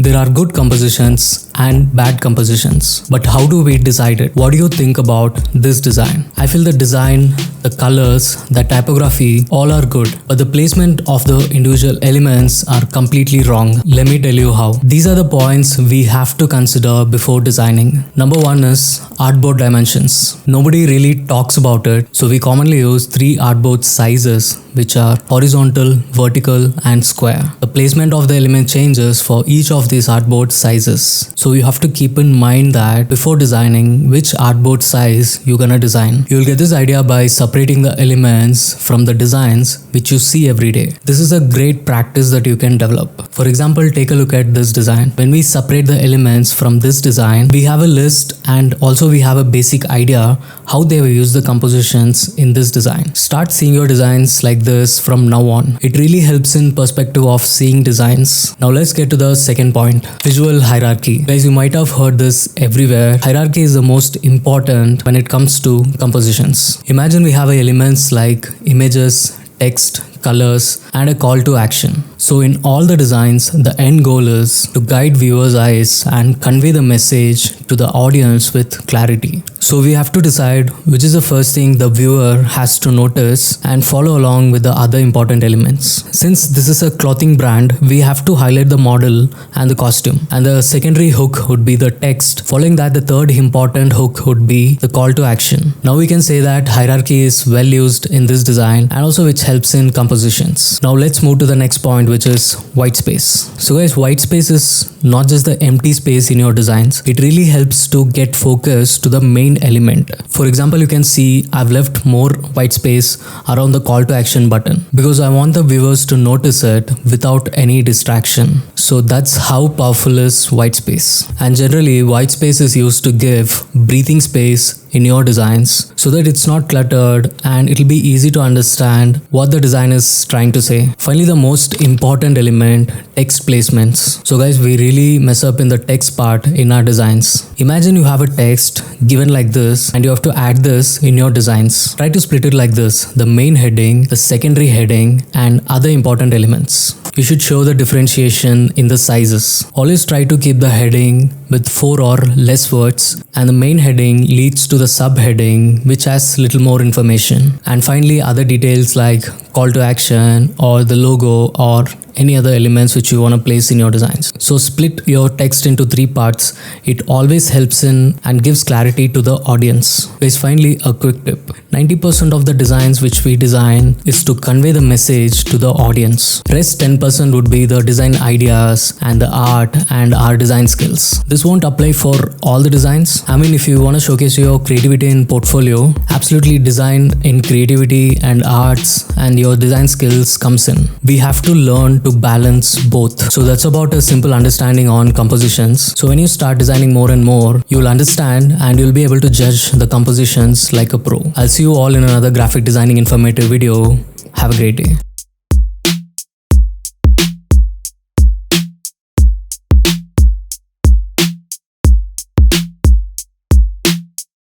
There are good compositions and bad compositions. But how do we decide it? What do you think about this design? I feel the design, the colors, the typography, all are good. But the placement of the individual elements are completely wrong. Let me tell you how. These are the points we have to consider before designing. Number one is artboard dimensions. Nobody really talks about it. So we commonly use 3 artboard sizes, which are horizontal, vertical, and square. The placement of the element changes for each of these artboard sizes. So you have to keep in mind that before designing which artboard size you're gonna design. You'll get this idea by separating the elements from the designs which you see every day. This is a great practice that you can develop. For example, take a look at this design. When we separate the elements from this design, we have a list and also we have a basic idea how they will use the compositions in this design. Start seeing your designs like this from now on. It really helps in perspective of seeing designs. Now let's get to the second point, visual hierarchy. Guys, you might have heard this everywhere. Hierarchy is the most important when it comes to compositions. Imagine we have elements like images, text, colors, and a call to action. So in all the designs, the end goal is to guide viewers' eyes and convey the message to the audience with clarity. So we have to decide which is the first thing the viewer has to notice and follow along with the other important elements. Since this is a clothing brand, we have to highlight the model and the costume. And the secondary hook would be the text. Following that, the third important hook would be the call to action. Now we can say that hierarchy is well used in this design and also which helps in compositions. Now let's move to the next point, which is white space. So guys, white space is not just the empty space in your designs. It really helps to get focus to the main element. For example, you can see I've left more white space around the call to action button because I want the viewers to notice it without any distraction. So that's how powerful is white space. And generally, white space is used to give breathing space in your designs so that it's not cluttered and it'll be easy to understand what the design is trying to say. Finally, the most important element, text placements. So guys, we really mess up in the text part in our designs. Imagine you have a text given like this and you have to add this in your designs. Try to split it like this: the main heading, the secondary heading, and other important elements. You should show the differentiation in the sizes. Always try to keep the heading with 4 or less words, and the main heading leads to the subheading which has little more information. And finally, other details like call to action or the logo or any other elements which you want to place in your designs. So split your text into 3 parts. It always helps in and gives clarity to the audience. Guys, finally, a quick tip. 90% of the designs which we design is to convey the message to the audience. Rest 10% would be the design ideas and the art and our design skills. This won't apply for all the designs. I mean, if you want to showcase your creativity in portfolio, absolutely design in creativity and arts and your design skills comes in. We have to learn to balance both. So that's about a simple understanding on compositions. So when you start designing more and more, you'll understand and you'll be able to judge the compositions like a pro. I'll see you all in another graphic designing informative video. Have a great day.